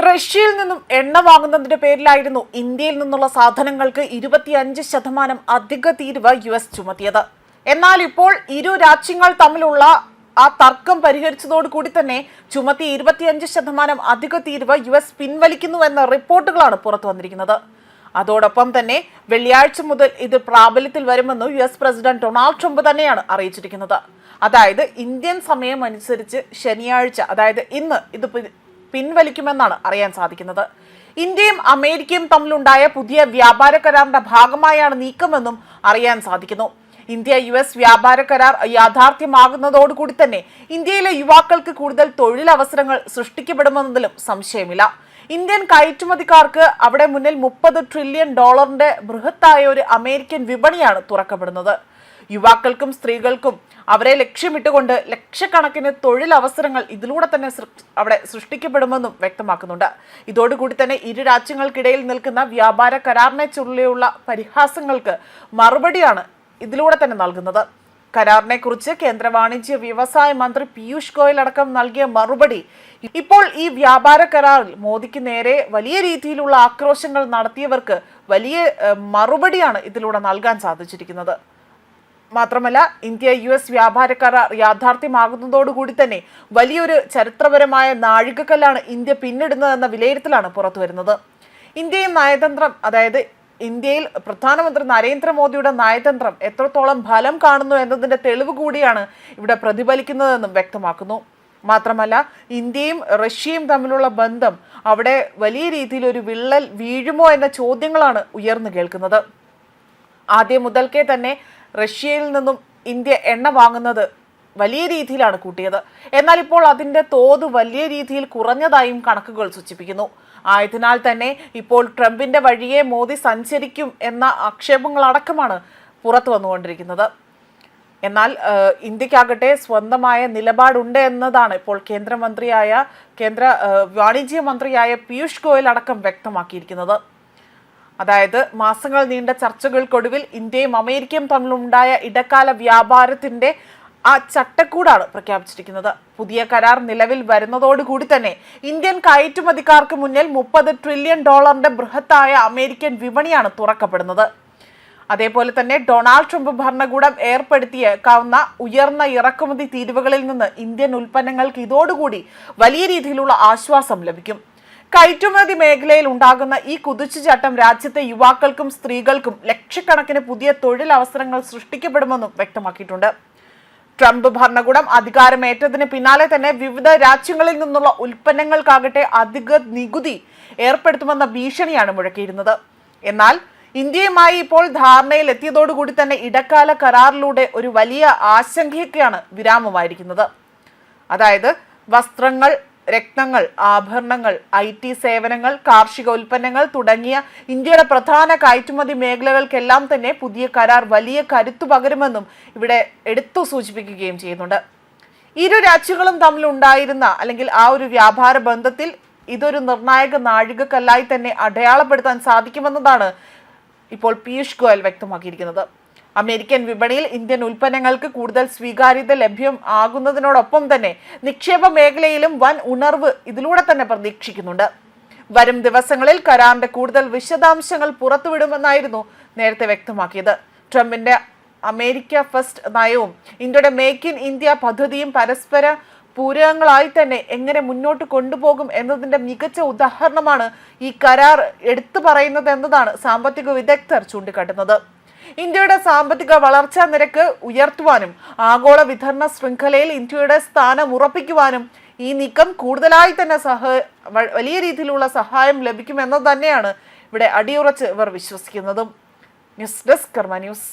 റഷ്യയിൽ നിന്നും എണ്ണ വാങ്ങുന്നതിന്റെ പേരിലായിരുന്നു ഇന്ത്യയിൽ നിന്നുള്ള സാധനങ്ങൾക്ക് 25% അധിക തീരുവ US ചുമത്തിയത്. എന്നാൽ ഇപ്പോൾ ഇരു രാജ്യങ്ങൾ തമ്മിലുള്ള ആ തർക്കം പരിഹരിച്ചതോടുകൂടി തന്നെ ചുമത്തി 25% അധിക തീരുവ US പിൻവലിക്കുന്നുവെന്ന റിപ്പോർട്ടുകളാണ് പുറത്തു വന്നിരിക്കുന്നത്. അതോടൊപ്പം തന്നെ വെള്ളിയാഴ്ച മുതൽ ഇത് പ്രാബല്യത്തിൽ വരുമെന്ന് US പ്രസിഡന്റ് ഡൊണാൾഡ് ട്രംപ് തന്നെയാണ് അറിയിച്ചിരിക്കുന്നത്. അതായത് ഇന്ത്യൻ സമയം അനുസരിച്ച് ശനിയാഴ്ച, അതായത് ഇന്ന് ഇത് പിൻവലിക്കുമെന്നാണ് അറിയാൻ സാധിക്കുന്നത്. ഇന്ത്യയും അമേരിക്കയും തമ്മിലുണ്ടായ പുതിയ വ്യാപാര കരാറിന്റെ ഭാഗമായാണ് നീക്കമെന്നും അറിയാൻ സാധിക്കുന്നു. ഇന്ത്യ US വ്യാപാര കരാർ യാഥാർത്ഥ്യമാകുന്നതോടുകൂടി തന്നെ ഇന്ത്യയിലെ യുവാക്കൾക്ക് കൂടുതൽ തൊഴിലവസരങ്ങൾ സൃഷ്ടിക്കപ്പെടുമെന്നതിലും സംശയമില്ല. ഇന്ത്യൻ കയറ്റുമതിക്കാർക്ക് അവിടെ മുന്നിൽ $30 ട്രില്യൺ ബൃഹത്തായ ഒരു അമേരിക്കൻ വിപണിയാണ് തുറക്കപ്പെടുന്നത്. യുവാക്കൾക്കും സ്ത്രീകൾക്കും അവരെ ലക്ഷ്യമിട്ടുകൊണ്ട് ലക്ഷക്കണക്കിന് തൊഴിലവസരങ്ങൾ ഇതിലൂടെ തന്നെ അവിടെ സൃഷ്ടിക്കപ്പെടുമെന്നും വ്യക്തമാക്കുന്നുണ്ട്. ഇതോടുകൂടി തന്നെ ഇരു രാജ്യങ്ങൾക്കിടയിൽ നിൽക്കുന്ന വ്യാപാര കരാറിനെ ചൊല്ലിയുള്ള പരിഹാസങ്ങൾക്ക് മറുപടിയാണ് ഇതിലൂടെ തന്നെ നൽകുന്നത്. കരാറിനെ കുറിച്ച് കേന്ദ്ര വാണിജ്യ വ്യവസായ മന്ത്രി പീയൂഷ് ഗോയൽ അടക്കം നൽകിയ മറുപടി ഇപ്പോൾ ഈ വ്യാപാര കരാറിൽ മോദിക്ക് നേരെ വലിയ രീതിയിലുള്ള ആക്രോശങ്ങൾ നടത്തിയവർക്ക് വലിയ മറുപടിയാണ് ഇതിലൂടെ നൽകാൻ സാധിച്ചിരിക്കുന്നത്. മാത്രമല്ല, ഇന്ത്യ US വ്യാപാര കരാർ യാഥാർത്ഥ്യമാകുന്നതോടുകൂടി തന്നെ വലിയൊരു ചരിത്രപരമായ നാഴികക്കല്ലാണ് ഇന്ത്യ പിന്നിടുന്നതെന്ന വിലയിരുത്തലാണ് പുറത്തുവരുന്നത്. ഇന്ത്യയും നയതന്ത്രം, അതായത് ഇന്ത്യയിൽ പ്രധാനമന്ത്രി നരേന്ദ്രമോദിയുടെ നയതന്ത്രം എത്രത്തോളം ഫലം കാണുന്നു എന്നതിന്റെ തെളിവ് കൂടിയാണ് ഇവിടെ പ്രതിഫലിക്കുന്നതെന്നും വ്യക്തമാക്കുന്നു. മാത്രമല്ല, ഇന്ത്യയും റഷ്യയും തമ്മിലുള്ള ബന്ധം അവിടെ വലിയ രീതിയിൽ ഒരു വിള്ളൽ വീഴുമോ എന്ന ചോദ്യങ്ങളാണ് ഉയർന്നു കേൾക്കുന്നത്. ആദ്യം മുതൽക്കേ തന്നെ റഷ്യയിൽ നിന്നും ഇന്ത്യ എണ്ണ വാങ്ങുന്നത് വലിയ രീതിയിലാണ് കൂട്ടിയത്. എന്നാൽ ഇപ്പോൾ അതിൻ്റെ തോത് വലിയ രീതിയിൽ കുറഞ്ഞതായും കണക്കുകൾ സൂചിപ്പിക്കുന്നു. ആയതിനാൽ തന്നെ ഇപ്പോൾ ട്രംപിന്റെ വഴിയെ മോദി സഞ്ചരിക്കും എന്ന ആക്ഷേപങ്ങളടക്കമാണ് പുറത്തു വന്നുകൊണ്ടിരിക്കുന്നത്. എന്നാൽ ഇന്ത്യക്കാകട്ടെ സ്വന്തമായ നിലപാടുണ്ട് എന്നതാണ് ഇപ്പോൾ കേന്ദ്ര വാണിജ്യ മന്ത്രിയായ പീയൂഷ് ഗോയൽ അടക്കം വ്യക്തമാക്കിയിരിക്കുന്നത്. അതായത് മാസങ്ങൾ നീണ്ട ചർച്ചകൾക്കൊടുവിൽ ഇന്ത്യയും അമേരിക്കയും തമ്മിലുണ്ടായ ഇടക്കാല വ്യാപാരത്തിന്റെ ആ ചട്ടക്കൂടാണ് പ്രഖ്യാപിച്ചിരിക്കുന്നത്. പുതിയ കരാർ നിലവിൽ വരുന്നതോടുകൂടി തന്നെ ഇന്ത്യൻ കയറ്റുമതിക്കാർക്ക് മുന്നിൽ $30 ട്രില്യൺ ബൃഹത്തായ അമേരിക്കൻ വിപണിയാണ് തുറക്കപ്പെടുന്നത്. അതേപോലെ തന്നെ ഡൊണാൾഡ് ട്രംപ് ഭരണകൂടം ഏർപ്പെടുത്തിയേക്കാവുന്ന ഉയർന്ന ഇറക്കുമതി തീരുവകളിൽ നിന്ന് ഇന്ത്യൻ ഉൽപ്പന്നങ്ങൾക്ക് ഇതോടുകൂടി വലിയ രീതിയിലുള്ള ആശ്വാസം ലഭിക്കും. കയറ്റുമതി മേഖലയിൽ ഉണ്ടാകുന്ന ഈ കുതിച്ചുചാട്ടം രാജ്യത്തെ യുവാക്കൾക്കും സ്ത്രീകൾക്കും ലക്ഷക്കണക്കിന് പുതിയ തൊഴിലവസരങ്ങൾ സൃഷ്ടിക്കപ്പെടുമെന്നും വ്യക്തമാക്കിയിട്ടുണ്ട്. ട്രംപ് ഭരണകൂടം അധികാരമേറ്റതിന് പിന്നാലെ തന്നെ വിവിധ രാജ്യങ്ങളിൽ നിന്നുള്ള ഉൽപ്പന്നങ്ങൾക്കാകട്ടെ അധിക നികുതി ഏർപ്പെടുത്തുമെന്ന ഭീഷണിയാണ് മുഴക്കിയിരുന്നത്. എന്നാൽ ഇന്ത്യയുമായി ഇപ്പോൾ ധാരണയിൽ എത്തിയതോടുകൂടി തന്നെ ഇടക്കാല കരാറിലൂടെ ഒരു വലിയ ആശങ്കയ്ക്കാണ് വിരാമമായിരിക്കുന്നത്. അതായത് വസ്ത്രങ്ങൾ, രത്നങ്ങൾ, ആഭരണങ്ങൾ, IT സേവനങ്ങൾ, കാർഷിക ഉൽപ്പന്നങ്ങൾ തുടങ്ങിയ ഇന്ത്യയുടെ പ്രധാന കയറ്റുമതി മേഖലകൾക്കെല്ലാം തന്നെ പുതിയ കരാർ വലിയ കരുത്തു പകരുമെന്നും ഇവിടെ എടുത്തു സൂചിപ്പിക്കുകയും ചെയ്യുന്നുണ്ട്. ഇരു രാജ്യങ്ങളും തമ്മിലുണ്ടായിരുന്ന അല്ലെങ്കിൽ ആ ഒരു വ്യാപാര ബന്ധത്തിൽ ഇതൊരു നിർണായക നാഴികക്കല്ലായി തന്നെ അടയാളപ്പെടുത്താൻ സാധിക്കുമെന്നതാണ് ഇപ്പോൾ പീയൂഷ് ഗോയൽ വ്യക്തമാക്കിയിരിക്കുന്നത്. അമേരിക്കൻ വിപണിയിൽ ഇന്ത്യൻ ഉൽപ്പന്നങ്ങൾക്ക് കൂടുതൽ സ്വീകാര്യത ലഭ്യം ആകുന്നതിനോടൊപ്പം തന്നെ നിക്ഷേപ മേഖലയിലും വൻ ഉണർവ് ഇതിലൂടെ തന്നെ പ്രതീക്ഷിക്കുന്നുണ്ട്. വരും ദിവസങ്ങളിൽ കരാറിന്റെ കൂടുതൽ വിശദാംശങ്ങൾ പുറത്തുവിടുമെന്നായിരുന്നു നേരത്തെ വ്യക്തമാക്കിയത്. ട്രംപിന്റെ അമേരിക്ക ഫസ്റ്റ് നയവും ഇന്ത്യയുടെ മേക്ക് ഇൻ ഇന്ത്യ പദ്ധതിയും പരസ്പര പൂരകങ്ങളായി തന്നെ എങ്ങനെ മുന്നോട്ട് കൊണ്ടുപോകും എന്നതിന്റെ മികച്ച ഉദാഹരണമാണ് ഈ കരാർ എടുത്തു പറയുന്നത് എന്നതാണ് സാമ്പത്തിക വിദഗ്ധർ ചൂണ്ടിക്കാട്ടുന്നത്. ഇന്ത്യയുടെ സാമ്പത്തിക വളർച്ചാ നിരക്ക് ഉയർത്തുവാനും ആഗോള വിതരണ ശൃംഖലയിൽ ഇന്ത്യയുടെ സ്ഥാനം ഉറപ്പിക്കുവാനും ഈ നീക്കം കൂടുതലായി തന്നെ വലിയ രീതിയിലുള്ള സഹായം ലഭിക്കുമെന്നത് തന്നെയാണ് ഇവിടെ അടിയുറച്ച് ഇവർ വിശ്വസിക്കുന്നതും. ന്യൂസ് ഡെസ്ക് കർമ്മ ന്യൂസ്.